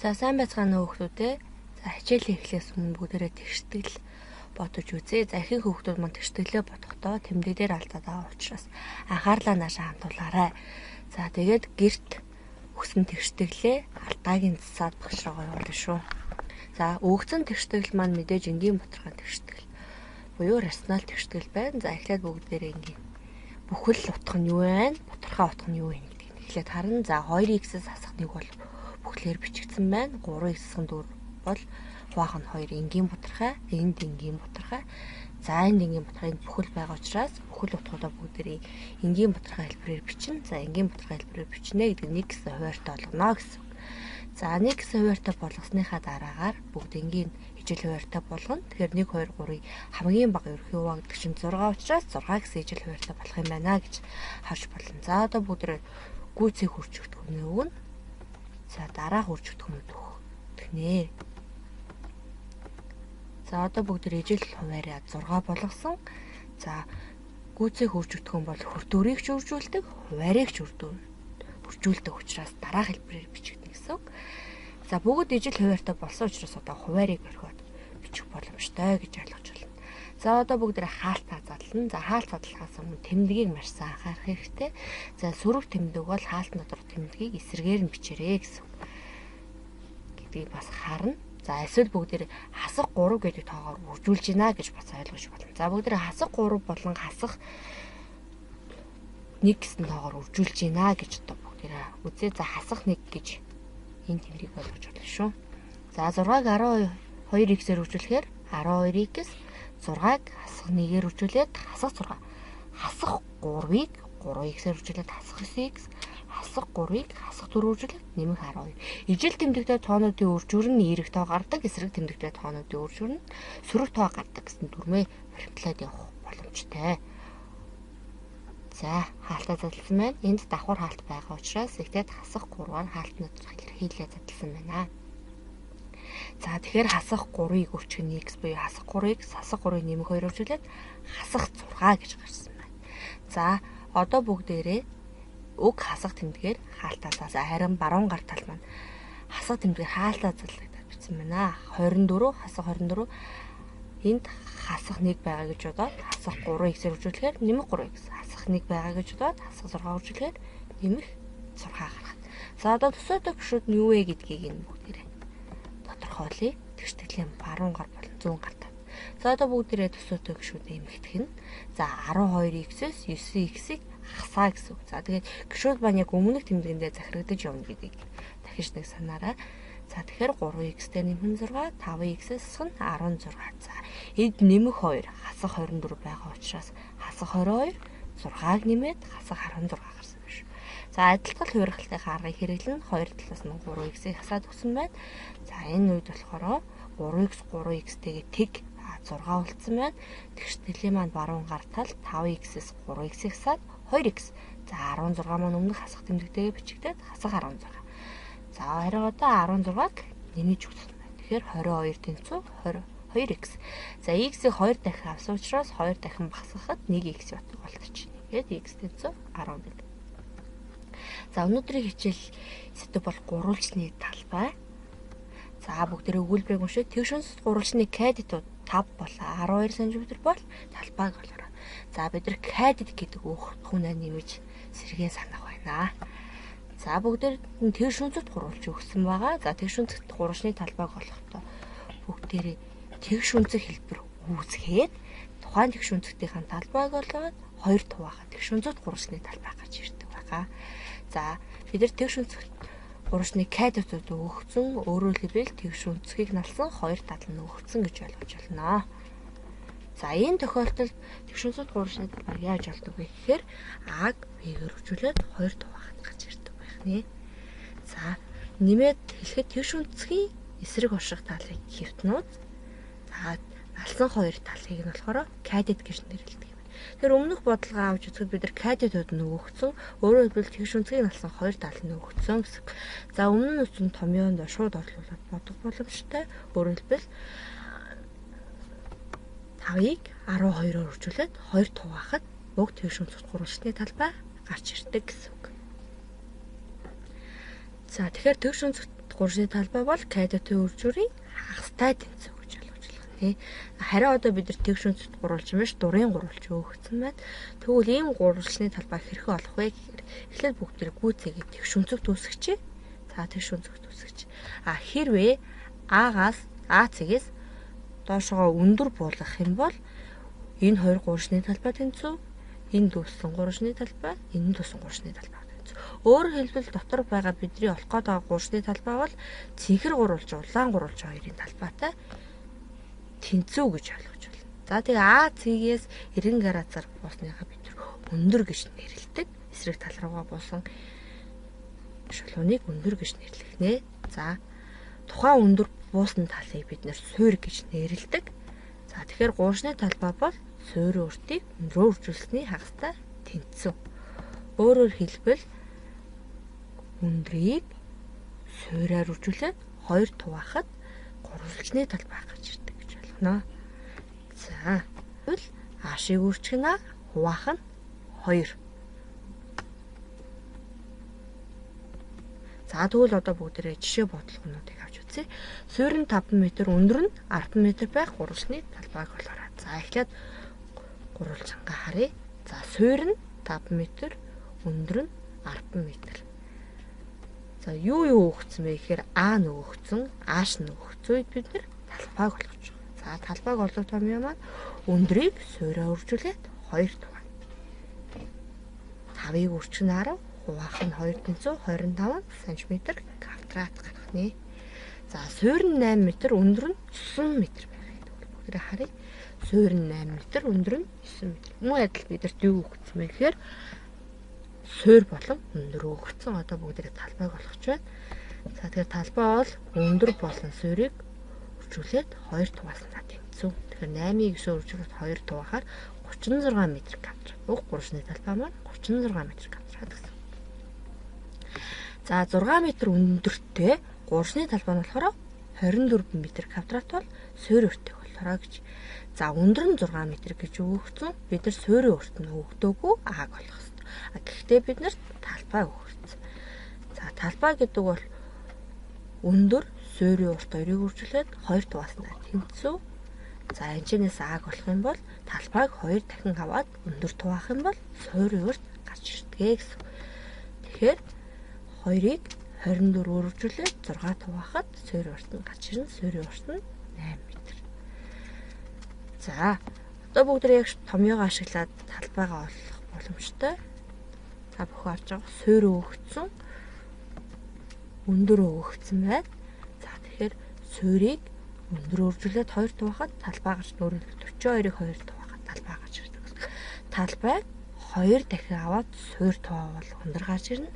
За сайн байцгаана хүүхдүүдээ. За хичээл эхлэхээс өмнө бүгдээрээ тэгштгэл бодож үзье. За ихэнх хүүхдүүд мань тэгштэглээ бодохдоо тэмдэг дээр алдаад байгаа учраас анхаарлаа наашаа хандуулаарай. За тэгээд гэрт өгсөн тэгштэглээ алдаагийн засаад багш руугаа явуулна шүү. За өгсөн тэгштгэл маань мэдээж энгийн боторхон тэгштгэл буюу рационал тэгштгэл байна. За эхлээд бүгдээрээ энгийн бүхэл утга нь юу вэ? Боторхой утга нь юу вэ гэдгийг эхлээд харна. За 2x-с хасах нэг бол бүхлээр бичигдсэн байна. 3x-ын 4 бол хуваах нь 2 энгийн боторхой, энд энгийн боторхой. За энд энгийн боторхой бүхэл байгаа учраас бүхэл утгуудаа бүгдээрээ энгийн боторхой хэлбэрээр бичнэ. За энгийн боторхой хэлбэрээр бичнэ гэдэг нь 1 гэсэн хуваарьтай болгоно гэсэн. За 1 гэсэн хуваарьтай болгосныхаа дараагаар бүгд энгийн ижил хуваарьтай болгоно. Тэгэхээр 1 2 3-ыг хамгийн бага ерөнхий хуваа гэдэг чинь 6 учраас 6 гэсэн ижил хуваарьтай болох юм байна гэж харж болно. За одоо бүгдээ гүйцээг хурж өгдөгнөө өгнө. За дараах хурж өгдөгнөд өгнө. За одоо бүгд ижил хуваарьаа 6 болгосон. За гүйцээг хурж өгдөгөн бол хүрдүүрийг ч үржүүлдэг, хуваарийг ч үржүүлдэг учраас дараах хэлбэрээр бичигдэнэ гэсэн. За бүгд ижил хуваарьтай болсон учраас одоо хуваарийг орхиод бичих боломжтой гэж ойлгож байна. За одоо бүгдээ хаалтаа задлана. За хаалт задлахаас өмнө тэмдгийг маш сайн анхаарах хэрэгтэй. За сөрөг тэмдэг бол хаалт дотор тэмдгийг эсрэгээр нь бичээрэй гэсэн гэдгийг бас харна. За эсвэл бүгдээ хасах 3 гэдэг тоогоор үржүүлж гинэ гэж бас ойлгож байна. За бүгдээ хасах 3 болон хасах 1 гэсэн тоогоор үржүүлж гинэ гэж одоо бүгдээ үзье. За хасах 1 гэж энэ тэмдгийг ойлгож байна шүү. За 6-г 12x-ээр үржүүлэхээр 12x 6-г хасах 1-ээр үржүүлээд хасах 6. Хасах 3-ыг 3x-ээр үржүүлээд хасах 9x, хасах 3-ыг хасах 4 үржүүлээд нэмэх 12. Ижил тэмдэгтээ тоонуудын үржүүр нь эерэг тоо гардаг, эсрэг тэмдэгтээ тоонуудын үржүүр нь сөрөг тоо гардаг гэсэн дүрмээ баримтлаад явах боломжтой. За хаалтаа задлсан байна. Энд давхар хаалт байгаа учраас ихтэй хасах 3-аар хаалтны илэрхийлээ задлсан байна. За тэгэхээр хасах 3-ыг өрчих нь x буюу хасах 3-ыг хасах 3-ыг нэмэх 2 үржүүлээд хасах 6 гэж гарсан байна. За одоо бүгдээрээ уг хасах тэмдгээр хаалтаа за харин баруун гар тал маань хасах тэмдгээр хаалтаа задлагдаад бичсэн байна. 24 хасах 24 энд хасах 1 байгаа гэж бодоод хасах 3x-ээр үржүүлэхээр нэмэх 3x, хасах 1 байгаа гэж бодоод хасах 6 үржүүлэхээр нэмэх 6 гаргах. За одоо төсөөтэй гişүүд нь юу вэ гэдгийг энэ бүгдээрээ тодорхойлъё. Тэгштгэлийн баруун гар болон зүүн гар тал. За одоо бүгдээрээ төсөөтэй гişүүдээ эмэгдэх нь. За 12x-с 9x-ийг хасаа гэсэн үг. За тэгээд гişүүд маань яг өмнөх тэмдэгэндээ захирагдаж явна гэдгийг дахиж нэг санаарай. За тэгэхээр 3x-тэй нэмэн 6, 5x-с нь 16. За эд нэмэх 2, хасах 24 байгаа учраас хасах 22, 6-аг нэмээд хасах 16 гарсан байна шүү. За адилтгал хувиргалтын аргыг хэрэглэн 2 талаас нь 3x-ийг хасаад өгсөн байна. За энэ үед болохоор 3x 3x-тэйгээ тэг 6 болцсон байна. Тэгштгэлийн маань баруун гар тал 5x-с 3x-ийг хасаад 2x. За 16 маань өмнөх хасах тэмдэгтэйгээ бичигдээд хасах 16. За харин одоо 16-г нэмэж өгсөн байна. Тэгэхээр 22 тэнцүү 22x. За x-ийг 2 дахин авсан учраас 2 дахин багасгахад 1x ятг болчихно. Тэгээд x тэнцүү 11. За өнөөдрийн хичээл сэдв бол гурвалжны талбай. За бүгдээ өгүүлбэрийг уншаад тэгшүнс гурвалжны кадетууд 5 болоо 12 см бол талбайг олоорой. За бид нар кадет гэдэг үгтхүүнээ нэмж сэргээ санах байна. За бүгдээр тэгшүнцэд гурвалж өгсөн байгаа. За тэгшүнцэд гурвалжны талбайг олохдоо бүгдээрээ тэгшүнцэг хэлбэр үүсгээд тухайн тэгшүнцэгтийн талбайг олоод хоёр туваахад тэгшүнцэд гурвалжны талбай гарч ирдэг байгаа. За бид нар тэгшүнцэгт гурвалжны кадетууд өгсөн, өөрөөр хэлбэл тэгшүнцгийг налсан хоёр тал нь өгсөн гэж ойлгож байна. За энэ тохиолдолд тэгшүнцэд гурвалжны талбай яаж олдог вэ гэхээр А-г Б-гээр хөвжүүлээд хоёр туваахад гарч ирдэг байх нэ. За нэмээд хэлэхэд тэгшүнцгийн эсрэг урших талыг хевтнүүд. За налсан хоёр талыг нь болохоор кадет гэж нэрлэдэг. Тэр өмнөх бодлого авч үзэхэд бид нар кадетууд нөгөөгцөн өөрөөр хэлбэл тэгшүнцгийг налсан хоёр тал нөгөөгцөн гэсэн. За өмнө нь үсэн томьёонд шууд орлуулад бодох боломжтой. Өөрөөр хэлбэл 5-ыг 12-оор үржүүлээд 2 туваахад уг тэгшүнцэд гурвалжны талбай гарч ирдэг гэсэн үг. За тэгэхээр тэгшүнцэд гуршны талбай бол кайдатын үржүүрийн хагастай тэнцүү гэж ойлгож байна тий. Харин одоо бид нар тэгш өнцөд гурвалж юм биш дурын гурвалж өгсөн байна. Тэгвэл ийм гурвалжны талбай хэрхэн олох вэ гэхээр эхлээд бүгд тэр гүйцээгээ тэгш өнцөгт үүсгэж. За тэгш өнцөгт үүсгэж. Хэрвээ А цэгээс доошогоо өндөр буулгах юм бол энэ хоёр гурвалжны талбай тэнцүү, энэ дүүсэн гурвалжны талбай, энэ дүүсэн гурвалжны талбай. Өөрөөр хэлбэл дотор байгаа бидний олох гээд байгаа гурвалжны талбай бол цэнхэр гурвалж, улаан гурвалж хоёрын талбайтай тэнцүү гэж ойлгож байна. За тэгээ А цэгээс 90 градусаар буусныхаа бид өндөр гэж нэрлэдэг. Эсрэг тал руугаа буусан шулууныг өндөр гэж нэрлэгнэ. За тухайн өндөр буусан талыг бид нэр суурь гэж нэрлэдэг. За тэгэхээр гурвалжны талбай бол суурийн өртгийг өндрөө үржүүлсэний хагастай тэнцүү. Өөрөөр хэлбэл өндрийг суурьаар үржүүлээд хоёр туваахад гурвалжны талбай гарч ирдэг гэж ойлгоно. За тэгвэл А-шийг үржигнэ, хуваах нь 2. За тэгвэл одоо бүгдээрээ жишээ бодлогонуудыг авч үзье. Суурь нь 5 м, өндөр нь 10 м байх гурвалжны талбайг болоорой. За эхлээд гурвалжангаа харъя. За суурь нь 5 м, өндөр нь 10 м. За юу өгсөн бэ гэхээр А нөгөгцөн, Аш нөгөгцөн үед бид нэр талбайг олгож байгаа. За талбайг олох томьёо маань өндрийг суурьаар үржүүлээд 2 туваана. 5-ыг үржигнэ 10, хуваах нь 2 тэнцүү 25 см квадрат гарах нэ. За суурь нь 8 м, өндөр нь 9 м байх гэдэг. Бүгдээ харъя. Суурь нь 8 м, өндөр нь 9 м. Мөн адил бидэрт юу өгсөн бэ гэхээр суурь болон өндөр өгсөн. Одоо бүгдээ талбайг олгож байна. За тэгэхээр талбай бол өндөр болон суурийг үржүүлээд 2 туваасна тэнцүү. Тэгэхээр 8-ыг 9 үржүүлээд 2 туваахаар 36 м квадрат. Уг гурвалжны талбай маань 36 м квадрат гэсэн. За 6 м өндөртэй гурвалжны талбай нь болохоор 24 м квадрат бол суурь өртөг болоорой гэж. За өндөр нь 6 м гэж өгөгдсөн. Бид нар суурийн өрт нь өгдөөгүй Ааг олох хэрэгтэй. Гэхдээ бид нарт талбай өгсөн. За талбай гэдэг бол өндөр суурийн урт хоёрыг үржүүлээд 2 туваасна тэнцүү. За энэчнээс Ааг болох юм бол талбайг 2 дахин аваад өндөр туваах юм бол суурийн урт гарч ирдэг гэсэн. Тэгэхээр 2-ыг 24 үржүүлээд 6 туваахад суурийн урт нь гарч ирнэ. Суурийн урт нь 8 м. За одоо бүгдээ яг томьёогоо ашиглаад талбайгаа олох боломжтой. Та бүхэн харж байгаа суурь өгөгдсөн, өндөр өгөгдсөн байна. За тэгэхээр суурийг өндөр үржүүлээд 2 туваахад талбай гарч нөрөв 42-ыг 2 туваахад талбай гарч ирдэг. Талбайг 2 дахин аваад суурь туваавал өндөр гарч ирнэ.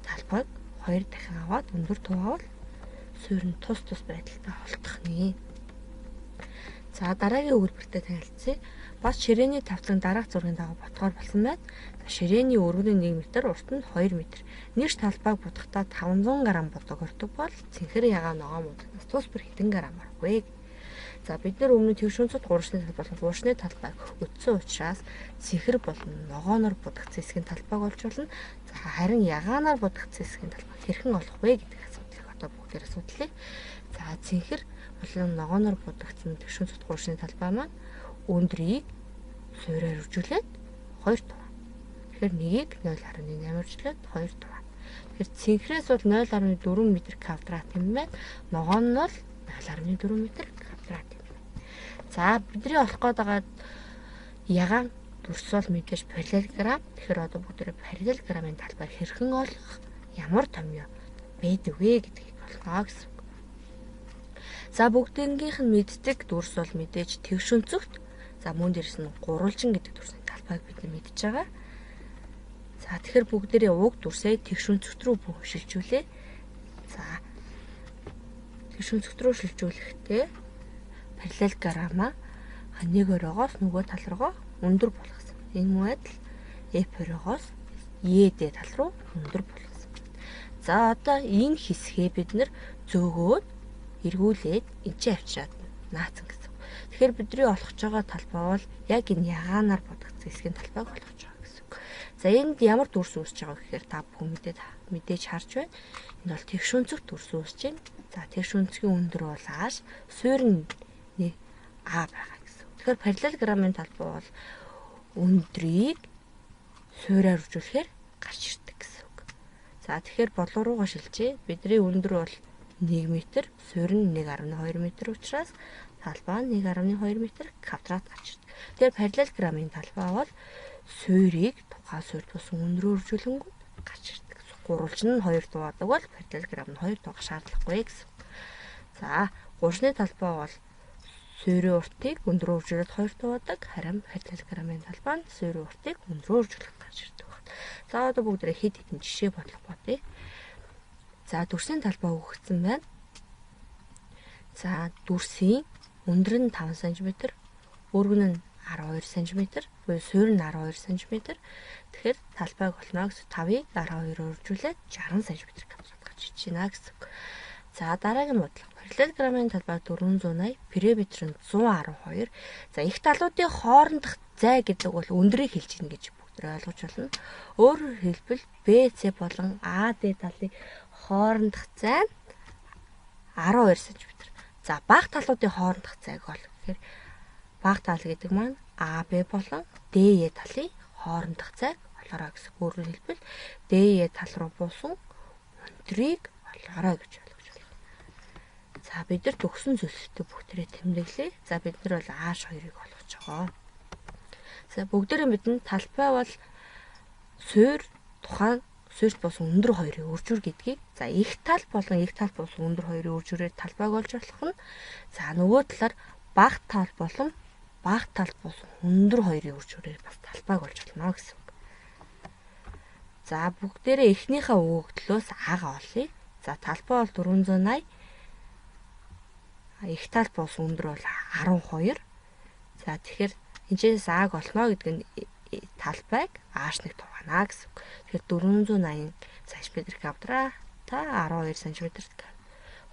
Талбайг 2 дахин аваад өндөр туваавал суурь нь тус байдалтай холдох нэ. За дараагийн өгүүлбэртэй танилцъя. Бас ширээний тавтлан дараах зургийн дагуу ботгоор болсон байна. Ширээний өргөний 1 м, урт нь 2 м. Нийш талбайг будахтаа 500 г бодог ордог бол цэнхэр ягаан ногоон мууднаас тус бүр хэдэн грамм орох вэ? За бид нар өмнө тэгш өнцөд гурвалжны талбай болон гурвалжны талбайг өдсөн учраас цэнхэр болон ногооноор будагц хэсгийн талбайг олж болно. За харин ягаанаар будагц хэсгийн талбайг хэрхэн олох вэ гэдэг асуудлыг одоо бүгдээрээ судлаа. За цэнхэр болон ногооноор будагцсан тэгш өнцөд гурвалжны талбай маань өндрийг суурьаар үржүүлээд 2 туваа. Тэгэхээр нэгийг 0.8 үржүүлээд 2 туваа. Тэгэхээр цэнхрээс бол 0.4 м квадрат юм байна. Ногоон нь бол 0.4 м квадрат юм байна. За бидний олох гээд байгаа ягаан дүрс бол мэдээж параллелограмм. Тэгэхээр одоо бүгдээ параллелограммын талбай хэрхэн олох, ямар томьёо байдаг вэ гэдгийг олгоо гэсэн. За бүгднгийнх нь мэддэг дүрс бол мэдээж тэгш өнцөгт. За мөн дээрс нь гурвалжин гэдэг дүрсний талбайг бид мэдж байгаа. За тэгэхээр бүгдээрээ уг дүрсээ тэгш өнцөгт рүү шилжүүлээ. За тэгш өнцөгт рүү шилжүүлэхдээ параллелограмма нэг оройгоос нөгөө тал руугаа өндөр болгосон. Энэ мөн адил F оройгоос ED тал руу өндөр болгосон. За одоо энэ хэсгээ бид нэр зөөгөөд эргүүлээд энчээ авчираад наацсан гэсэн. Тэгэхээр бидний олох байгаа талбай бол яг энэ ягаанаар будагц хэсгийн талбайг олгож байгаа гэсэн. За За энд ямар дүрс үүсэж байгаа гэхээр та бүхэн мэдээж харж байна. Энд бол тэгш өнцөг дүрс үүсэж байна. За тэгш өнцгийн өндөр бол ааш, суурь нь А байгаа гэсэн. Тэгэхээр параллелограммын талбай бол өндрийг суурьаар үржүүлэхээр гарч ирдэг гэсэн үг. За тэгэхээр болов руугаа шилжээ. Бидний өндөр бол 1 м, суурь нь 1.2 м учраас талбай нь 1.2 м квадрат гарч ирдэг. Тэгэхээр параллелограммын талбай бол суурийг тухайн суурьд бус өндрөөр үржүүлэнгүүт гарч ирдэг. Гурвалж нь 2 дуугадаг бол параллелограмм нь 2 дуугах шаардлагагүй гэсэн. За, гурвалжны талбай бол суурийн уртыг өндрөөр үржүүлээд 2 дуугадаг. Харин параллелограммын талбай нь суурийн уртыг өндрөөр үржүүлээд гарч ирдэг байна. За, одоо бүгдээ хэд хэдэн жишээ бодлого бодъё. За, дүрсийн талбай өгөгдсөн байна. За, дүрсийн өндөр нь 5 см, өргөн нь 12 см, буюу суурь нь 12 см. Тэгэхээр талбайг олно гэсэн 5-ыг 12-оор үржүүлээд 60 см квадрат гарч иж байна гэсэн. За, дараагийн бодлого. Параллелограммын талбай 480, периметр нь 112. За, их талуудын хоорондох зай гэдэг бол өндрийг хэлж гин гэж бүгд ойлгож байна. Өөрөөр хэлбэл BC болон AD талын хоорондох зай нь 12 см. За, бага талуудын хоорондох зайг бол гэхээр бага тал гэдэг маань AB болон DE талын хоорондох зайг олоорой гэсэн. Өөрөөр хэлбэл DE тал руу буусан өндрийг олоорой гэж ойлгож байна. За, бид нар төгсөн зүйлсүүдийг бүгдээрээ тэмдэглэе. За, бид нар бол H2-ыг олгож байгаа. За, бүгдээрээ мэднэ талбай бол тухайн суурьт буусан өндөр хоёрыг үржүүр гэдгийг. За, их тал болон их тал буусан өндөр хоёрыг үржүүрээр талбайг олж болох нь. За, нөгөө талаар бага тал болон бага талд буусан өндөр хоёрыг үржүүрээр бас талбайг олж болно гэсэн. За, бүгдээрээ эхнийхээ өгөгдлөөс Агаа олъё. За, талбай бол 480. Их тал буусан өндөр бол 12. За, тэгэхээр энэчнээс Аг олно гэдэг нь талбайг H1 тугаана гэсэн. Тэгэхээр 480 см квадрат та 12 см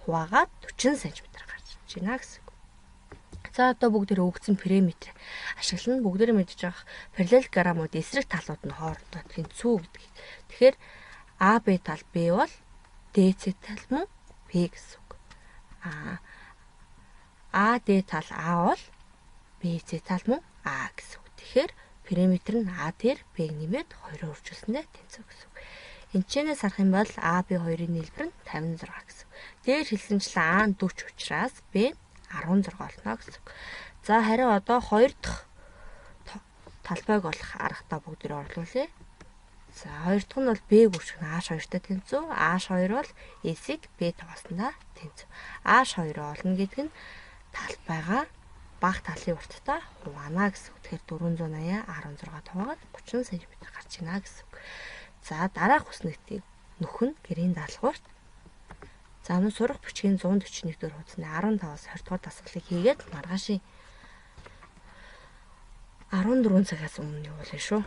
хуваагаад 40 см гарч иж байна гэсэн. За, одоо бүгдээрээ өгсөн периметр ашиглана. Бүгдээрээ мэдж байгаа параллелограммууд эсрэг талууд нь хоорондоо тэнцүү гэдгийг. Тэгэхээр AB тал B бол DC тал мөн B гэсэн үг. AD тал A бол BC тал мөн A гэсэн үг. Тэгэхээр периметр нь A дээр B-г нэмээд 2-оор үржүүлсэндээ тэнцүү гэсэн үг. Энэчнээс харах юм бол AB2-ын нийлбэр нь 56 гэсэн. Дээр хэлсэнчлэн A нь 40 учраас B 16 болно гэсэн. За, харин одоо 2 дахь талбайг олох аргатай бүгдээр орлуулъя. За, 2 дахь нь бол B гүшиг нь H2-тай тэнцүү. H2 бол S-ийг B таваасандаа тэнцүү. H2 олно гэдэг нь талбайгаа бага талын урттай хуваана гэсэн. Тэгэхээр 480 16 таваагаад 30 см гарч ийнэ гэсэн. За, дараах үснэгтийг нөхөн гэрийн даалгаварт за, мөн сурах бичгийн 141 дээр хуудасны 15-аас 20 дугаар дасгалыг хийгээд маргаашийн 14 цагаас өмнө явуулъя шүү.